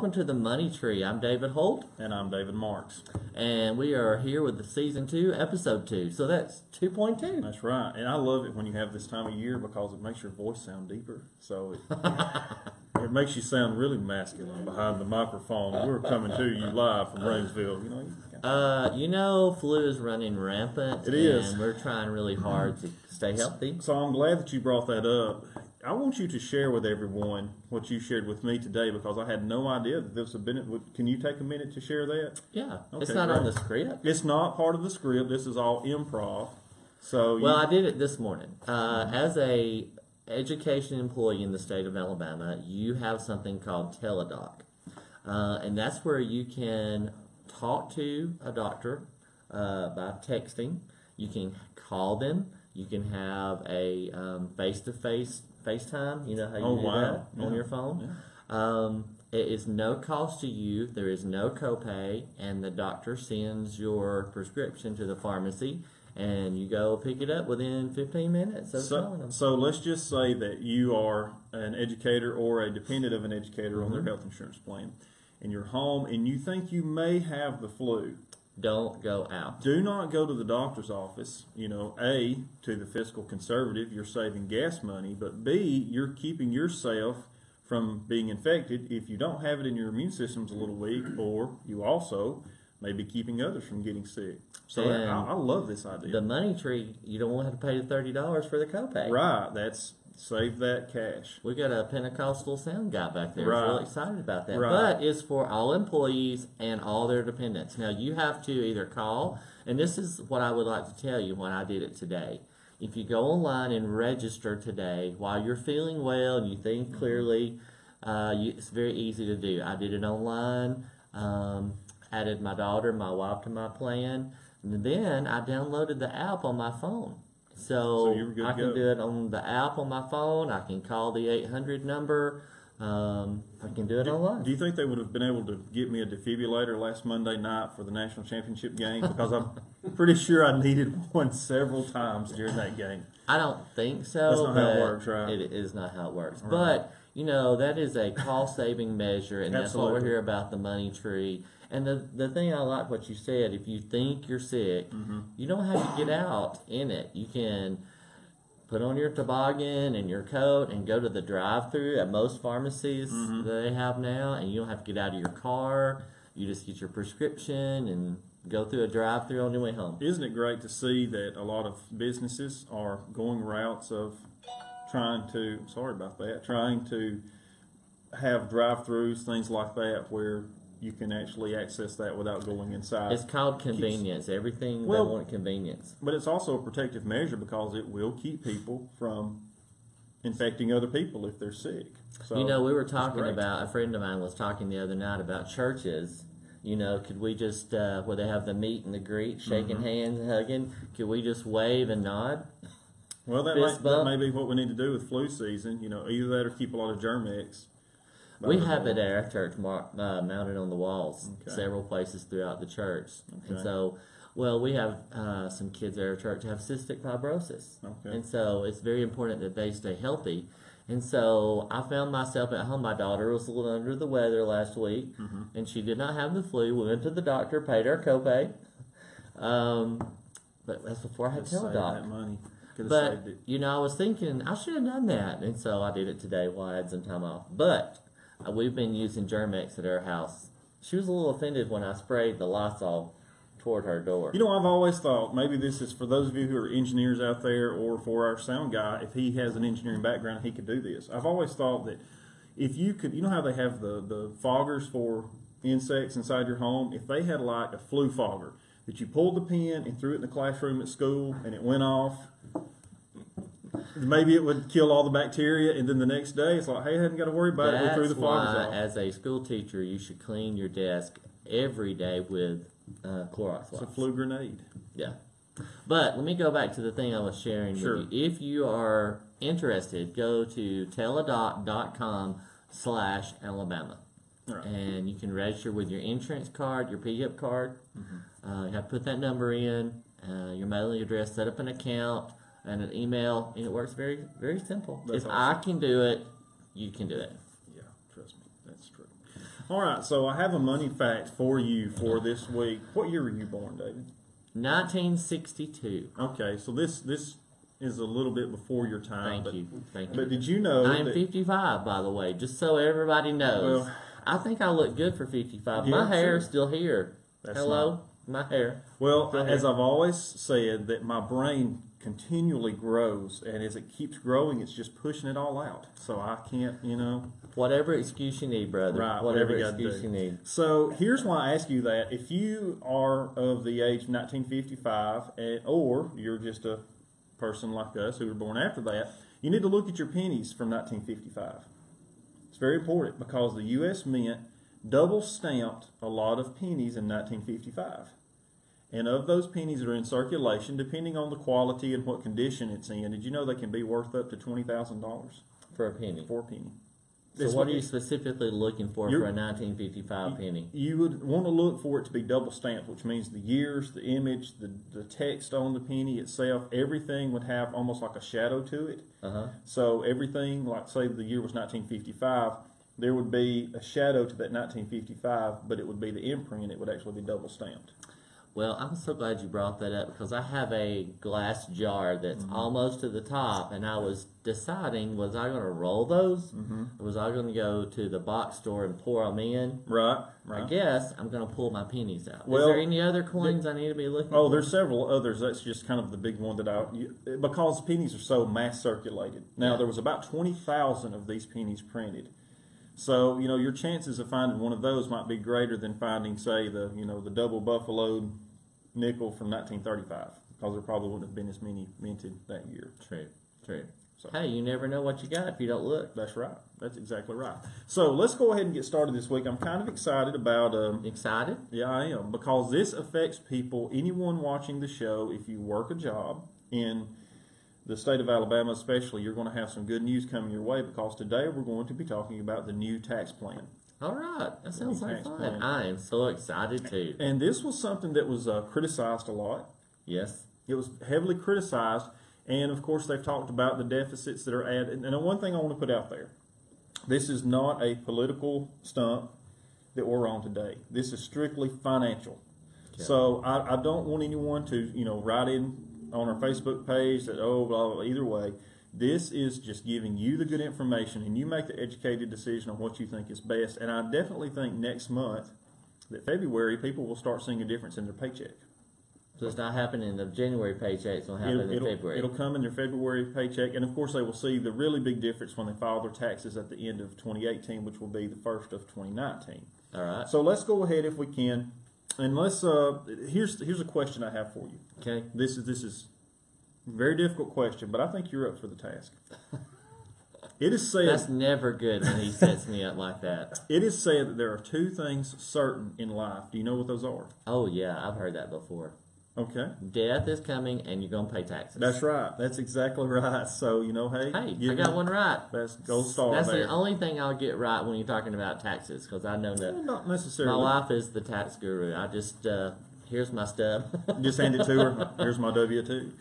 welcome to the Money Tree. I'm David Holt. And I'm David Marks. And we are here with the Season 2, Episode 2. So that's 2.2. That's right. And I love it when you have this time of year because it makes your voice sound deeper. So it makes you sound really masculine behind the microphone. We're coming to you live from Rainsville. Flu is running rampant. It is. And we're trying really hard to stay healthy. So I'm glad that you brought that up. I want you to share with everyone what you shared with me today because I had no idea that this had been. Can you take a minute to share that? Yeah. Okay, it's not great. on the script. It's not part of the script. This is all improv. So I did it this morning. As a education employee in the state of Alabama, you have something called Teladoc. And that's where you can talk to a doctor by texting. You can call them. You can have a face-to-face FaceTime. You know how you do that on your phone. Yeah. It is no cost to you. There is no copay, and the doctor sends your prescription to the pharmacy, and you go pick it up within 15 minutes of calling them. So let's just say that you are an educator or a dependent of an educator on their health insurance plan, and you're home, and you think you may have the flu. Don't go out. Do not go to the doctor's office. A, to the fiscal conservative, you're saving gas money, but B, you're keeping yourself from being infected if you don't have it and your immune system's a little weak, or you also may be keeping others from getting sick. So I love this idea. The Money Tree, you don't want to have to pay the $30 for the copay. Right. Save that cash. We got a Pentecostal sound guy back there. Right. He's really excited about that. Right. But it's for all employees and all their dependents. Now, you have to either call, and this is what I would like to tell you when I did it today. If you go online and register today while you're feeling well and you think clearly, it's very easy to do. I did it online, added my daughter, my wife to my plan, and then I downloaded the app on my phone. So I can do it on the app on my phone. I can call the 800 number. I can do it online. Do you think they would have been able to get me a defibrillator last Monday night for the national championship game? Because I'm pretty sure I needed one several times during that game. I don't think so. That's not how it works, right? It is not how it works. Right. But, that is a cost-saving measure, and that's what we're here about, the Money Tree. And the thing I like what you said, if you think you're sick, you don't have to get out in it. You can put on your toboggan and your coat and go to the drive-thru at most pharmacies that they have now, and you don't have to get out of your car. You just get your prescription and go through a drive-thru on your way home. Isn't it great to see that a lot of businesses are going routes of trying to have drive-thrus, things like that, where you can actually access that without going inside. It's called convenience. Everything they want convenience. But it's also a protective measure because it will keep people from infecting other people if they're sick. So we were talking about, a friend of mine was talking the other night about churches. Could we just, where they have the meet and the greet, shaking hands and hugging, could we just wave and nod? Well, that may be what we need to do with flu season. Either that or keep a lot of Germ-X. We have it at our church mounted on the walls, several places throughout the church. Okay. And so, we have some kids at our church who have cystic fibrosis. Okay. And so it's very important that they stay healthy. And so I found myself at home. My daughter was a little under the weather last week, and she did not have the flu. We went to the doctor, paid our copay. But that's before I had Teladoc. That money. But, I was thinking, I should have done that. And so I did it today while I had some time off. But we've been using Germ-X at our house. She was a little offended when I sprayed the Lysol toward her door. I've always thought, maybe this is for those of you who are engineers out there, or for our sound guy, if he has an engineering background, he could do this. I've always thought that if you could, how they have the foggers for insects inside your home? If they had like a flu fogger, that you pulled the pin and threw it in the classroom at school and it went off, maybe it would kill all the bacteria, and then the next day it's like, hey, I hadn't got to worry about it. We threw the foggers off. As a school teacher, you should clean your desk every day with Clorox wipes. It's a flu grenade. Yeah. But let me go back to the thing I was sharing with you. If you are interested, go to teladoc.com/Alabama. Right. And you can register with your insurance card, your PHIP card. You have to put that number in, your mailing address, set up an account, and an email, and it works very, very simple. If I can do it, you can do it. Yeah, trust me, that's true. All right, so I have a money fact for you for this week. What year were you born, David? 1962. Okay, so this is a little bit before your time. Thank you. But did you know I am that 55, by the way, just so everybody knows. Well, I think I look good for 55. Yeah, My hair is sure. still here. That's Hello? My hair. Well, Go as ahead. I've always said, that my brain continually grows, and as it keeps growing, it's just pushing it all out. So I can't, Whatever excuse you need, brother. Right, Whatever whatever you gotta excuse do. you need. So here's why I ask you that. If you are of the age of 1955, or you're just a person like us who were born after that, you need to look at your pennies from 1955. It's very important because the U.S. Mint double stamped a lot of pennies in 1955. And of those pennies that are in circulation, depending on the quality and what condition it's in, did you know they can be worth up to $20,000 For a penny. for a penny? So what are you specifically looking for You're- a 1955 penny? You would want to look for it to be double stamped, which means the years, the image, the text on the penny itself, everything would have almost like a shadow to it. Uh-huh. So everything, like say the year was 1955, there would be a shadow to that 1955, but it would be the imprint. It would actually be double stamped. Well, I'm so glad you brought that up because I have a glass jar that's almost to the top, and I was deciding, was I going to roll those? Or was I going to go to the box store and pour them in? Right. I guess I'm going to pull my pennies out. Well, is there any other coins I need to be looking Oh, for? there's several others. That's just kind of the big one that because pennies are so mass circulated. Now, Yeah. there was about 20,000 of these pennies printed. So, your chances of finding one of those might be greater than finding, say, the double buffalo nickel from 1935, because there probably wouldn't have been as many minted that year. True. So- Hey, you never know what you got if you don't look. That's right. That's exactly right. So let's go ahead and get started this week. I'm kind of excited about Excited? Yeah, I am, because this affects people, anyone watching the show. If you work a job in the state of Alabama especially, you're going to have some good news coming your way, because today we're going to be talking about the new tax plan. All right. That sounds like Tax fun. plan. I am so excited too. And this was something that was criticized a lot. Yes. It was heavily criticized, and of course they've talked about the deficits that are added. And one thing I want to put out there, this is not a political stunt that we're on today. This is strictly financial. Okay. So I don't want anyone to, write in on our Facebook page that, blah, blah, blah. Either way, this is just giving you the good information, and you make the educated decision on what you think is best. And I definitely think next month, that February, people will start seeing a difference in their paycheck. So it's not happening in the January paycheck. It's going to happen in February. It'll come in their February paycheck, and of course they will see the really big difference when they file their taxes at the end of 2018, which will be the first of 2019. All right. So let's go ahead if we can, and let's. Here's a question I have for you. Okay. This is a very difficult question, but I think you're up for the task. It is said. That's never good when he sets me up like that. It is said that there are two things certain in life. Do you know what those are? Oh, yeah. I've heard that before. Okay. Death is coming, and you're going to pay taxes. That's right. That's exactly right. So, hey. Hey, I got one right. That's gold star That's there. the only thing I'll get right when you're talking about taxes, because I know Well, that not my necessarily. wife is the tax guru. I just, here's my stub. Just hand it to her. Here's my W-2.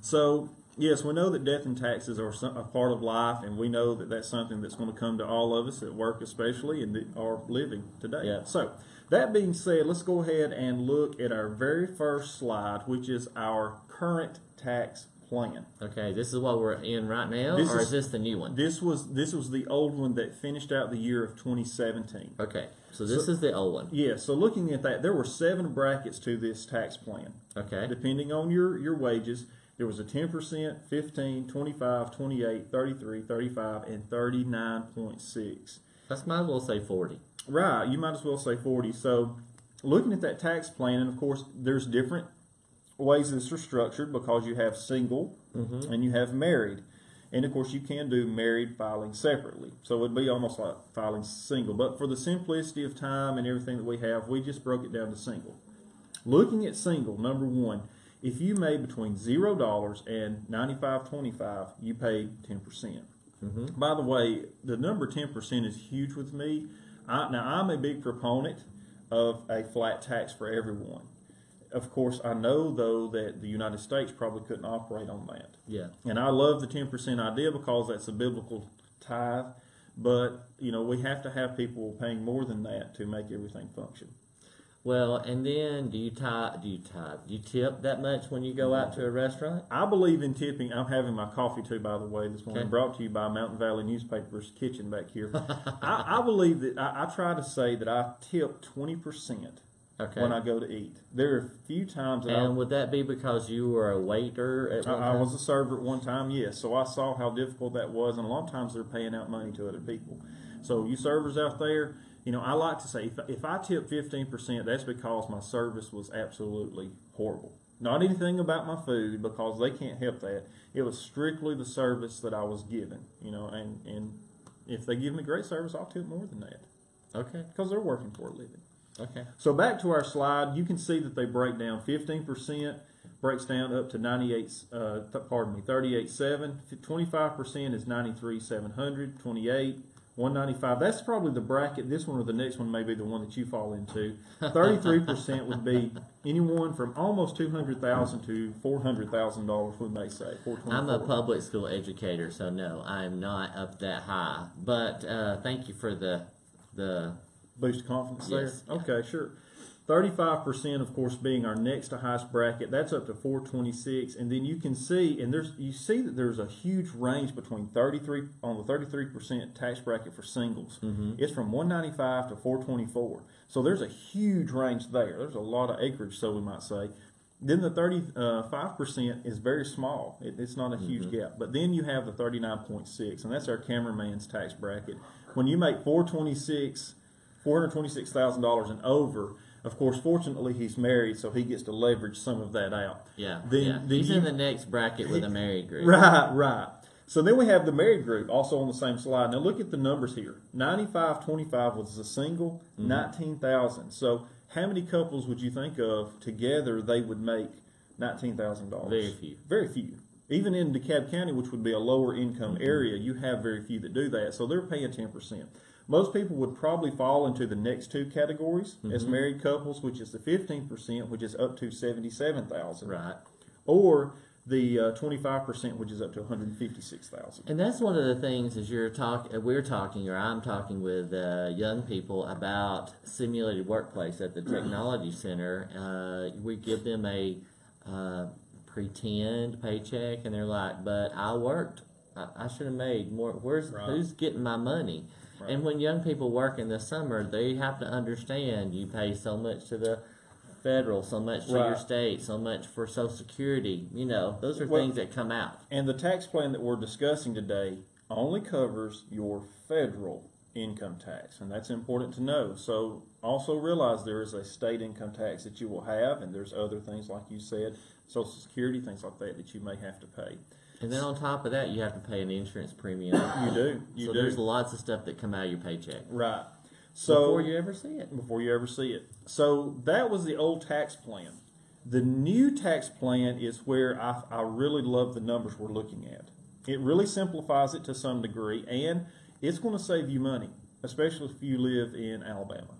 So, yes, we know that death and taxes are a part of life, and we know that that's something that's going to come to all of us at work especially, and that are living today. Yeah. So, that being said, let's go ahead and look at our very first slide, which is our current tax plan. Okay, this is what we're in right now, This or is- is this the new one? This was the old one that finished out the year of 2017. Okay, so this is the old one. Yeah, so looking at that, there were 7 brackets to this tax plan. Okay. Depending on your wages, there was a 10%, 15, 25, 28, 33, 35, and 39.6. Let's might as well say 40. Right, you might as well say 40. So looking at that tax plan, and of course there's different ways this are structured, because you have single and you have married. And of course you can do married filing separately. So it would be almost like filing single. But for the simplicity of time and everything that we have, we just broke it down to single. Looking at single, number one, if you made between $0 and $95.25, you pay 10%. By the way, the number 10% is huge with me. Now, I'm a big proponent of a flat tax for everyone. Of course, I know, though, that the United States probably couldn't operate on that. Yeah. And I love the 10% idea, because that's a biblical tithe. But we have to have people paying more than that to make everything function. Well, and then do you tip that much when you go out to a restaurant? I believe in tipping. I'm having my coffee too, by the way, this morning, Okay. brought to you by Mountain Valley Newspaper's kitchen back here. I believe that I try to say that I tip 20% Okay. when I go to eat. There are a few times that And would that be because you were a waiter at one I time? was a server at one time, yes. So I saw how difficult that was, and a lot of times they're paying out money to other people. So you servers out there, I like to say if I tip 15%, that's because my service was absolutely horrible. Not anything about my food, because they can't help that. It was strictly the service that I was given, and if they give me great service, I'll tip more than that Okay. because they're working for a living. Okay. So back to our slide, you can see that they break down 15%. Breaks down up to 38.7. 25% is 93,700. 28, 195. That's probably the bracket. This one or the next one may be the one that you fall into. 33% would be anyone from almost $200,000 to $400,000. We may say I'm a 424. public school educator, so no, I'm not up that high. But thank you for the Boost confidence Yes. there. Okay, sure. 35%, of course, being our next to highest bracket. That's up to 426, and then you can see, you see that there's a huge range between 33 on the 33% tax bracket for singles. It's from 195 to 424. So there's a huge range there. There's a lot of acreage, so we might say. Then the 35% is very small. It's not a huge gap. But then you have the 39.6, and that's our cameraman's tax bracket. When you make $426,000 and over, of course, fortunately, he's married, so he gets to leverage some of that out. yeah. Then He's you- in the next bracket with a married group. Right. So then we have the married group, also on the same slide. Now look at the numbers here. 95.25 was a single, 19,000. So how many couples would you think of together they would make $19,000? Very few. Very few. Even in DeKalb County, which would be a lower income area, you have very few that do that. So they're paying 10%. Most people would probably fall into the next two categories as married couples, which is the 15%, which is up to 77,000, Right. or the 25%, which is up to 156,000. And that's one of the things as we're talking, or I'm talking with young people about simulated workplace at the Technology Center. We give them a pretend paycheck, and they're like, "But I worked. I should have made more. Who's getting my money?" Right. And when young people work in the summer, they have to understand you pay so much to the federal, so much to your Right. state, so much for Social Security. Those are Well- things that come out. And the tax plan that we're discussing today only covers your federal income tax, and that's important to know. So also realize there is a state income tax that you will have, and there's other things like you said, Social Security, things like that you may have to pay. And then on top of that, you have to pay an insurance premium. You do. So there's lots of stuff that come out of your paycheck Right. So before you ever see it. before you ever see it. So that was the old tax plan. The new tax plan is where I really love the numbers we're looking at. It really simplifies it to some degree, and it's going to save you money, especially if you live in Alabama.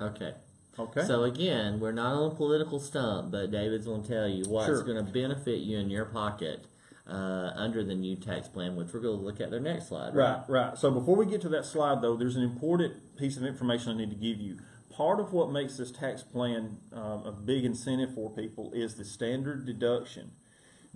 Okay. Okay? So again, we're not on a political stump, but David's going to tell you what's Sure. going to benefit you in your pocket under the new tax plan, which we're going to look at their next slide. Right. So before we get to that slide, though, there's an important piece of information I need to give you. Part of what makes this tax plan a big incentive for people is the standard deduction.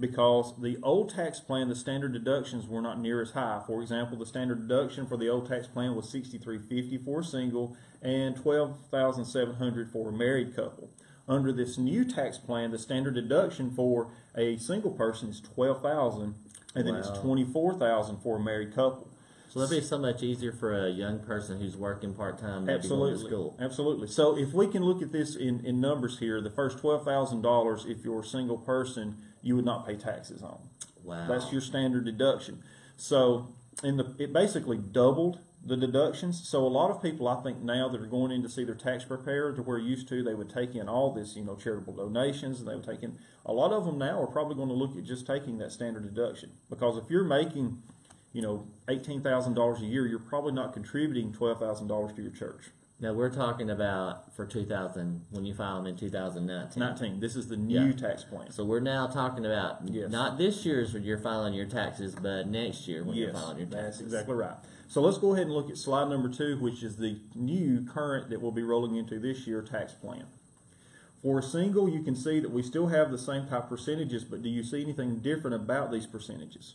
Because the old tax plan, the standard deductions were not near as high. For example, the standard deduction for the old tax plan was $6,350 for a single and $12,700 for a married couple. Under this new tax plan, the standard deduction for a single person is $12,000, and then it's Wow. $24,000 for a married couple. So that'd be so much easier for a young person who's working part-time, maybe going to school. Absolutely. So if we can look at this in numbers here, the first $12,000, if you're a single person, you would not pay taxes on. Wow. That's your standard deduction. So it basically doubled the deductions. So a lot of people, I think, now that are going in to see their tax preparer, to where used to they would take in all this, charitable donations, and they would take in. A lot of them now are probably going to look at just taking that standard deduction, because if you're making, $18,000 a year, you're probably not contributing $12,000 to your church. Now we're talking about for 2000 when you file them in 2019. 19. This is the new tax plan. So we're now talking about Yes. not this year's when you're filing your taxes, but next year when you're Yes, filing your that's taxes. exactly right. So let's go ahead and look at slide number 2, which is the new current that we'll be rolling into this year tax plan. For a single, you can see that we still have the same type percentages, but do you see anything different about these percentages?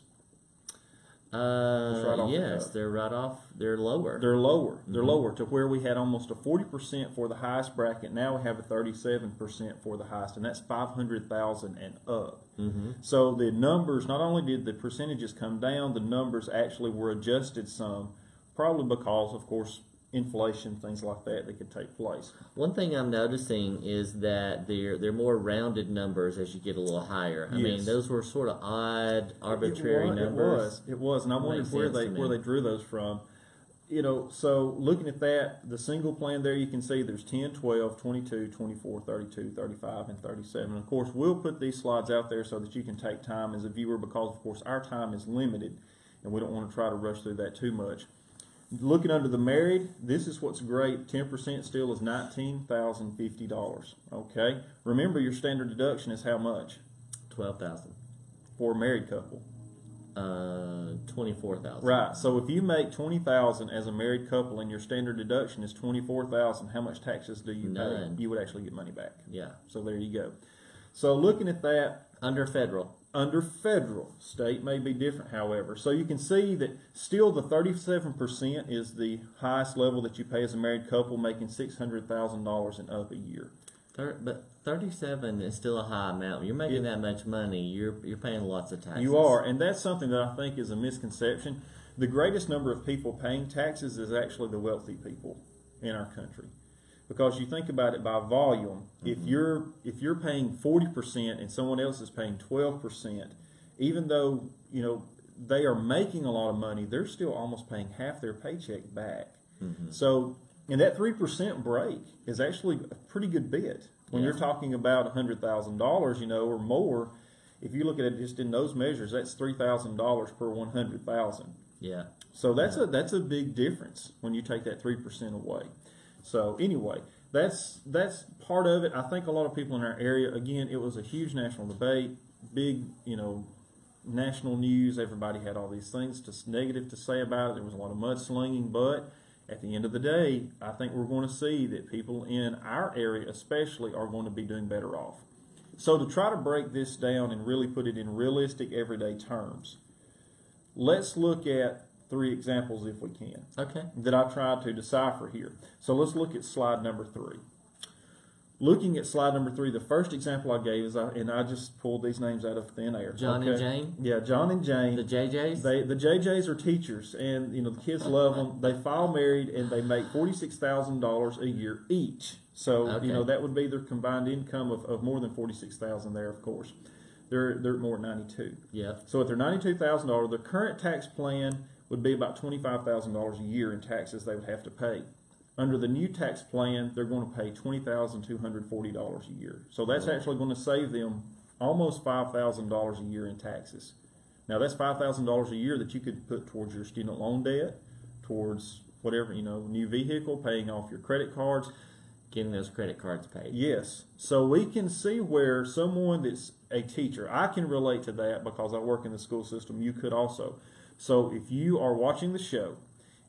Right off the Yes, cuff. they're right off. They're lower. They're lower. They're lower to where we had almost a 40% for the highest bracket. Now we have a 37% for the highest, and that's 500,000 and up. So the numbers, not only did the percentages come down, the numbers actually were adjusted some, probably because, of course, inflation, things like that could take place. One thing I'm noticing is that they're more rounded numbers as you get a little higher. I mean, Yes. those were sort of odd, arbitrary numbers. It was, and I wondered Makes where sense to me. they drew those from. So looking at that, the single plan there, you can see there's 10, 12, 22, 24, 32, 35, and 37. Of course, we'll put these slides out there so that you can take time as a viewer because, of course, our time is limited, and we don't want to try to rush through that too much. Looking under the married, this is what's great. 10% still is $19,050. Okay? Remember, your standard deduction is how much 12,000. for a married couple? 24,000. Right. So if you make $20,000 as a married couple and your standard deduction is $24,000, how much taxes do you pay? None. You would actually get money back. Yeah. So there you go. So looking at that, Under federal. under federal, state may be different, however. So you can see that still the 37% is the highest level that you pay as a married couple, making $600,000 and up a year. But 37 is still a high amount. You're making that much money. You're paying lots of taxes. You are, and that's something that I think is a misconception. The greatest number of people paying taxes is actually the wealthy people in our country. Because you think about it by volume, if you're paying 40% and someone else is paying 12%, even though they are making a lot of money, they're still almost paying half their paycheck back. So, and that 3% break is actually a pretty good bit when you're talking about $100,000, or more. If you look at it just in those measures, that's $3,000 per 100,000. Yeah. So that's a big difference when you take that 3% away. So anyway, that's part of it. I think a lot of people in our area, again, it was a huge national debate, big, national news. Everybody had all these things negative to say about it. There was a lot of mudslinging, but at the end of the day, I think we're going to see that people in our area especially are going to be doing better off. So to try to break this down and really put it in realistic everyday terms, let's look at 3 examples if we can. Okay. That I tried to decipher here. So let's look at slide number 3. Looking at slide number 3, the first example I gave is, and I just pulled these names out of thin air. John and Jane? Yeah, John and Jane. The JJs? The JJs are teachers, and the kids love them. They file married, and they make $46,000 a year each. So that would be their combined income of more than $46,000 there. Of course, they're more at 92. Yeah. So at their $92,000, the current tax plan would be about $25,000 a year in taxes they would have to pay. Under the new tax plan, they're going to pay $20,240 a year. So that's actually going to save them almost $5,000 a year in taxes. Now that's $5,000 a year that you could put towards your student loan debt, towards whatever, new vehicle, paying off your credit cards. Getting those credit cards paid. Yes. So we can see where someone that's a teacher, I can relate to that because I work in the school system. You could also. So if you are watching the show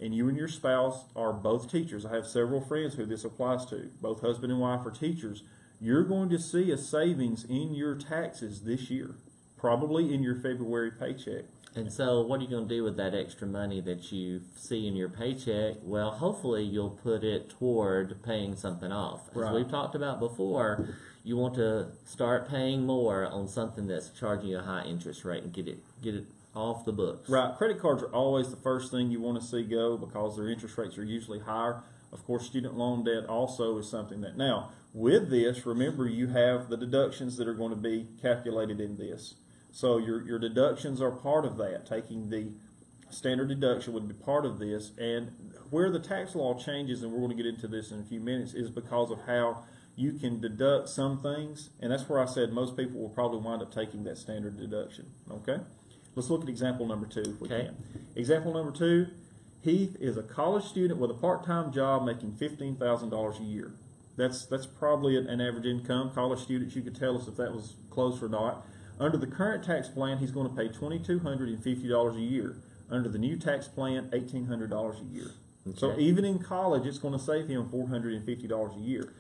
and you and your spouse are both teachers, I have several friends who this applies to, both husband and wife are teachers, you're going to see a savings in your taxes this year, probably in your February paycheck. And so what are you going to do with that extra money that you see in your paycheck? Well, hopefully you'll put it toward paying something off. As Right. we've talked about before, you want to start paying more on something that's charging you a high interest rate and get it off the books. Right. Credit cards are always the first thing you want to see go because their interest rates are usually higher. Of course, student loan debt also is something that, now, with this, remember you have the deductions that are going to be calculated in this. So your deductions are part of that. Taking the standard deduction would be part of this. And where the tax law changes, and we're going to get into this in a few minutes, is because of how you can deduct some things. And that's where I said most people will probably wind up taking that standard deduction. Okay? Let's look at example number 2 if we can. Example number 2, Heath is a college student with a part-time job making $15,000 a year. That's probably an average income. College students, you could tell us if that was close or not. Under the current tax plan, he's going to pay $2,250 a year. Under the new tax plan, $1,800 a year. So Okay. even in college, it's going to save him $450 a year.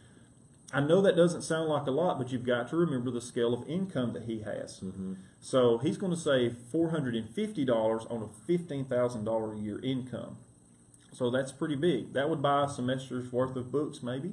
I know that doesn't sound like a lot, but you've got to remember the scale of income that he has. So he's going to save $450 on a $15,000 a year income. So that's pretty big. That would buy a semester's worth of books, maybe.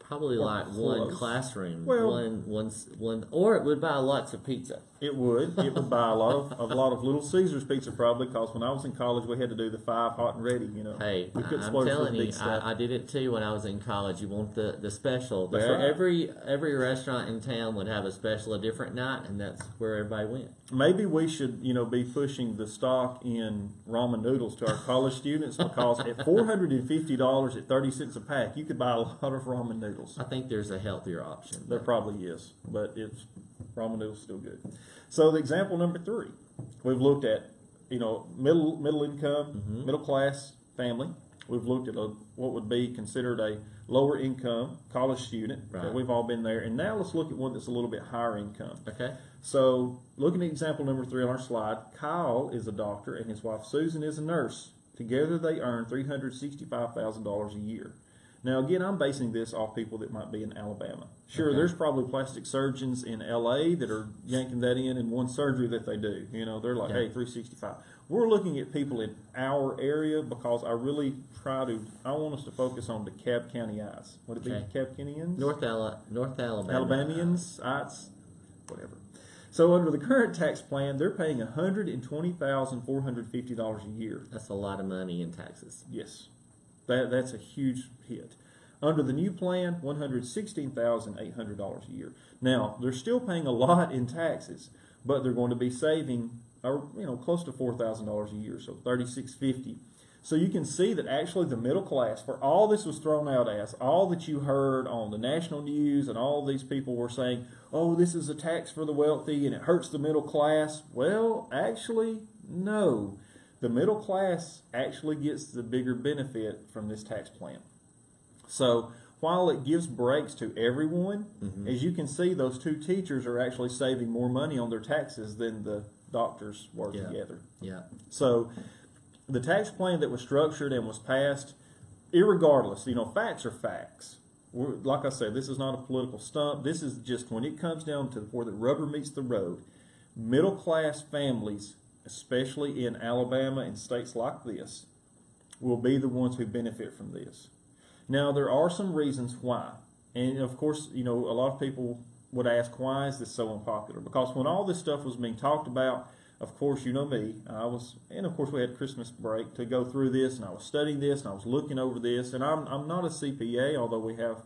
Probably Or like one close. classroom, Well- one, or it would buy lots of pizza. It would. It would buy a lot of Little Caesars pizza probably, because when I was in college, we had to do the 5 hot and ready. Hey, we couldn't I'm splurge for telling the you, big stuff. I did it too when I was in college. You want the special. That's So right. every restaurant in town would have a special a different night, and that's where everybody went. Maybe we should, be pushing the stock in ramen noodles to our college students, because at $450 at 30 cents a pack, you could buy a lot of ramen noodles. I think there's a healthier option. There probably is, but ramen noodles still good. So the example number 3, we've looked at, middle income, middle class family. We've looked at what would be considered a lower income college student. Right. We've all been there, and now let's look at one that's a little bit higher income. Okay. So, looking at example number 3 on our slide, Kyle is a doctor and his wife Susan is a nurse. Together they earn $365,000 a year. Now, again, I'm basing this off people that might be in Alabama. Sure, Okay. there's probably plastic surgeons in LA that are yanking that in one surgery that they do. They're like, Yeah. hey, 365. We're looking at people in our area, because I really I want us to focus on the Cobb County eyes. Would it be Okay. Cobb Countyans? North Alabama. Alabamians, ites, whatever. So under the current tax plan, they're paying $120,450 a year. That's a lot of money in taxes. Yes, that's a huge hit. Under the new plan, $116,800 a year. Now they're still paying a lot in taxes, but they're going to be saving, close to $4,000 a year, so $3,650. So you can see that actually the middle class, for all this was thrown out as, all that you heard on the national news, and all these people were saying, oh, this is a tax for the wealthy and it hurts the middle class. Well, actually, no. The middle class actually gets the bigger benefit from this tax plan. So while it gives breaks to everyone, as you can see, those 2 teachers are actually saving more money on their taxes than the doctors were together. Yeah. So the tax plan that was structured and was passed, irregardless, facts are facts. Like I said, this is not a political stunt. This is just when it comes down to where the rubber meets the road, middle class families, especially in Alabama and states like this, will be the ones who benefit from this. Now, there are some reasons why. And of course, a lot of people would ask, why is this so unpopular? Because when all this stuff was being talked about, of course, you know me, and of course we had Christmas break to go through this, and I was studying this, and I was looking over this, and I'm not a CPA, although we have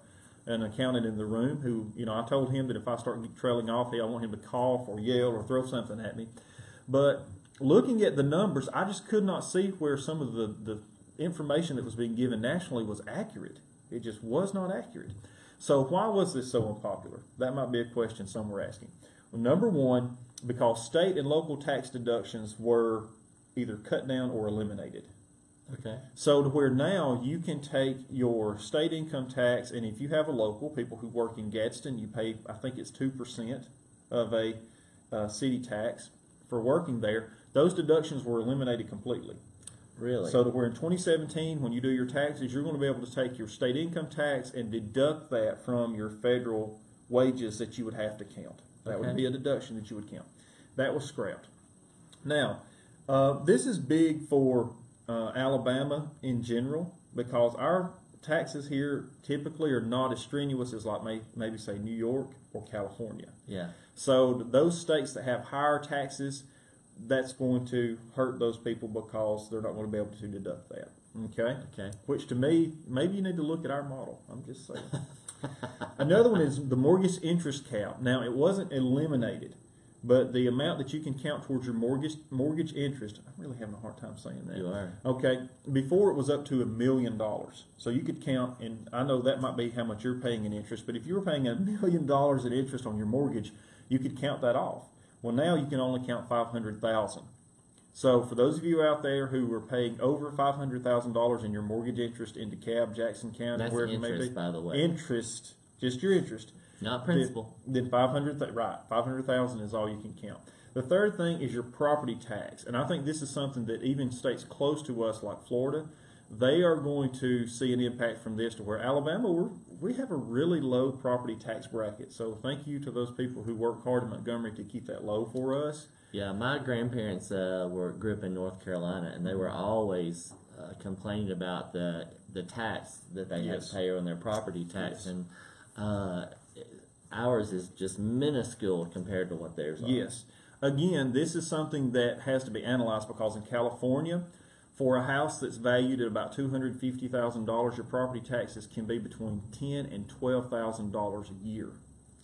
an accountant in the room who, I told him that if I start trailing off, I want him to cough or yell or throw something at me. But looking at the numbers, I just could not see where some of the information that was being given nationally was accurate. It just was not accurate. So why was this so unpopular? That might be a question some were asking. Well, number one, because state and local tax deductions were either cut down or eliminated. Okay. So to where now you can take your state income tax, and if you have a local, people who work in Gadsden, you pay, I think it's 2% of a city tax for working there. Those deductions were eliminated completely. Really? So to where in 2017, when you do your taxes, you're going to be able to take your state income tax and deduct that from your federal wages that you would have to count. That would Okay. be a deduction that you would count. That was scrapped. Now, this is big for Alabama in general, because our taxes here typically are not as strenuous as like maybe say New York or California. Yeah. So those states that have higher taxes, that's going to hurt those people because they're not going to be able to deduct that. Okay? Okay. Which to me, maybe you need to look at our model. I'm just saying. Another one is the mortgage interest cap. Now, it wasn't eliminated, but the amount that you can count towards your mortgage interest, I'm really having a hard time saying that. You are. Okay. Before it was up to $1 million. So you could count, and I know that might be how much you're paying in interest, but if you were paying $1 million in interest on your mortgage, you could count that off. Well, now you can only count $500,000. So for those of you out there who are paying over $500,000 in your mortgage interest into Cobb, Jackson County, That's wherever it may interest, be, by the way. interest, just your interest, Not principal. then 500, right? 500,000 is all you can count. The third thing is your property tax. And I think this is something that even states close to us like Florida, they are going to see an impact from this, to where Alabama, we have a really low property tax bracket. So thank you to those people who work hard in Montgomery to keep that low for us. Yeah, my grandparents grew up in North Carolina, and they were always complaining about the tax that they had to pay on their property tax, and ours is just minuscule compared to what theirs are. Yes. Again, this is something that has to be analyzed, because in California, for a house that's valued at about $250,000, your property taxes can be between $10,000 and $12,000 a year.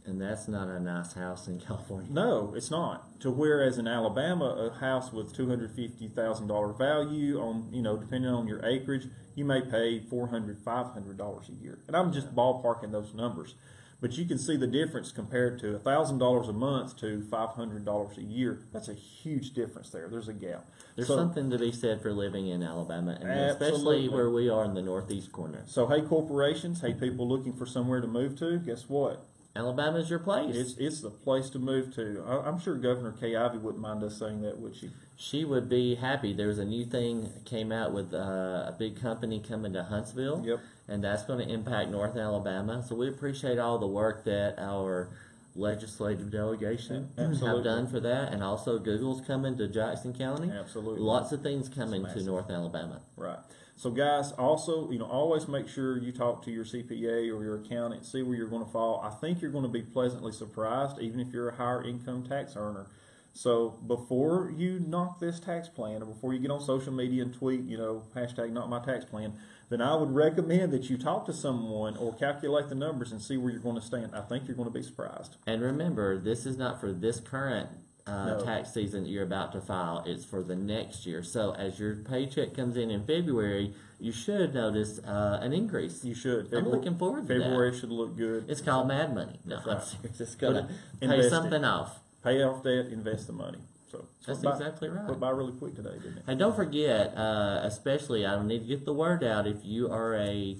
And that's not a nice house in California. No, it's not. To whereas in Alabama, a house with $250,000 value, on, you know, depending on your acreage, you may pay $400, $500 a year. And I'm just ballparking those numbers. But you can see the difference compared to $1,000 a month to $500 a year. That's a huge difference there. There's a gap. There's something to be said for living in Alabama, and Absolutely. especially where we are in the northeast corner. So, hey, corporations, hey, people looking for somewhere to move to, guess what? Alabama's your place. It's the place to move to. I'm sure Governor Kay Ivey wouldn't mind us saying that, would she? She would be happy. There's a new thing came out with a big company coming to Huntsville. Yep. And that's going to impact North Alabama. So we appreciate all the work that our legislative delegation have done for that. And also Google's coming to Jackson County. Absolutely. Lots of things coming to North Alabama. Right. So guys, also, always make sure you talk to your CPA or your accountant, see where you're going to fall. I think you're going to be pleasantly surprised, even if you're a higher income tax earner. So before you knock this tax plan, or before you get on social media and tweet, hashtag not my tax plan, then I would recommend that you talk to someone or calculate the numbers and see where you're going to stand. I think you're going to be surprised. And remember, this is not for this current tax season that you're about to file. It's for the next year. So as your paycheck comes in February, you should notice an increase. You should. I'm looking forward to that. February should look good. It's called Mad Money. No, That's I'm just going to pay Invest something it. off. Pay off debt, invest the money. So That's exactly right. Went by really quick today, didn't it? And don't forget, especially, I need to get the word out, if you are a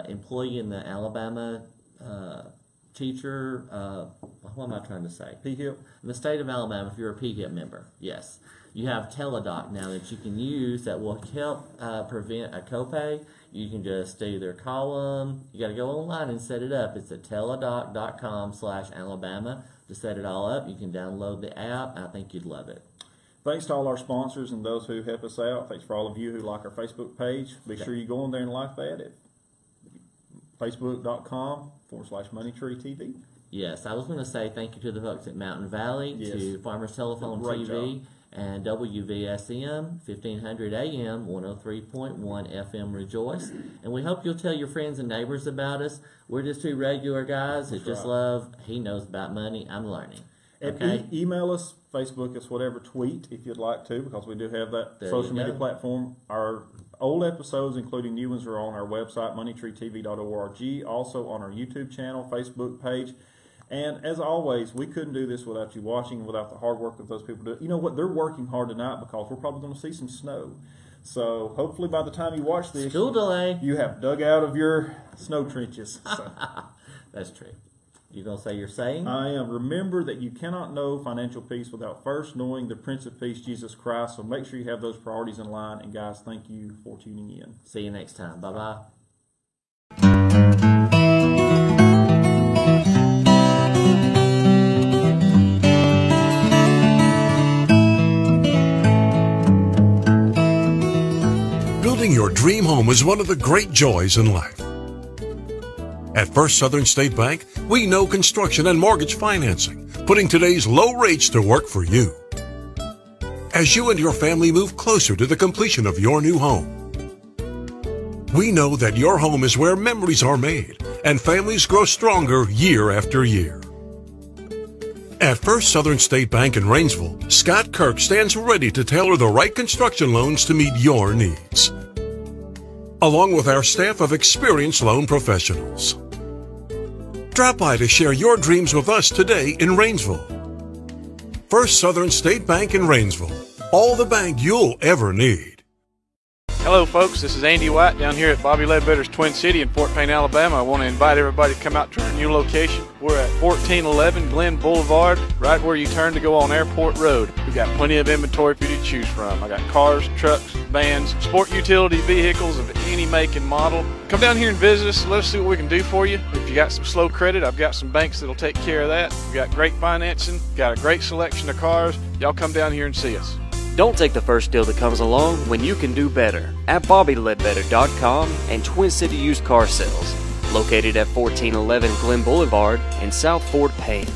employee in the Alabama teacher, what am I trying to say? PHIP? In the state of Alabama, if you're a PHIP member, yes. You have Teladoc now that you can use that will help prevent a copay. You can just either call them. You got to go online and set it up. It's at teladoc.com/Alabama to set it all up. You can download the app. I think you'd love it. Thanks to all our sponsors and those who help us out. Thanks for all of you who like our Facebook page. Be sure you go on there and like that at facebook.com/MoneyTreeTV. Yes, I was going to say thank you to the folks at Mountain Valley, to Farmers Telephone Great TV, job. and WVSM, 1500 AM, 103.1 FM Rejoice. And we hope you'll tell your friends and neighbors about us. We're just two regular guys that just love, he knows about money, I'm learning. Okay? Email us, Facebook us, whatever, tweet if you'd like to, because we do have that social media platform. Our old episodes, including new ones, are on our website, moneytreetv.org, also on our YouTube channel, Facebook page. And as always, we couldn't do this without you watching, without the hard work of those people. You know what? They're working hard tonight because we're probably going to see some snow. So hopefully by the time you watch this, School delay. You have dug out of your snow trenches. So. That's true. You going to say your saying? I am. Remember that you cannot know financial peace without first knowing the Prince of Peace, Jesus Christ. So make sure you have those priorities in line. And guys, thank you for tuning in. See you next time. Bye-bye. Building your dream home is one of the great joys in life. At First Southern State Bank, we know construction and mortgage financing, putting today's low rates to work for you. As you and your family move closer to the completion of your new home, we know that your home is where memories are made and families grow stronger year after year. At First Southern State Bank in Rainsville, Scott Kirk stands ready to tailor the right construction loans to meet your needs, along with our staff of experienced loan professionals. Drop by to share your dreams with us today in Rainsville. First Southern State Bank in Rainsville, all the bank you'll ever need. Hello folks, this is Andy White down here at Bobby Ledbetter's Twin City in Fort Payne, Alabama. I want to invite everybody to come out to our new location. We're at 1411 Glen Boulevard, right where you turn to go on Airport Road. We've got plenty of inventory for you to choose from. I got cars, trucks, vans, sport utility vehicles of any make and model. Come down here and visit us. Let us see what we can do for you. If you got some slow credit, I've got some banks that'll take care of that. We've got great financing, got a great selection of cars. Y'all come down here and see us. Don't take the first deal that comes along when you can do better at BobbyLedbetter.com and Twin City Used Car Sales, located at 1411 Glen Boulevard in South Fort Payne.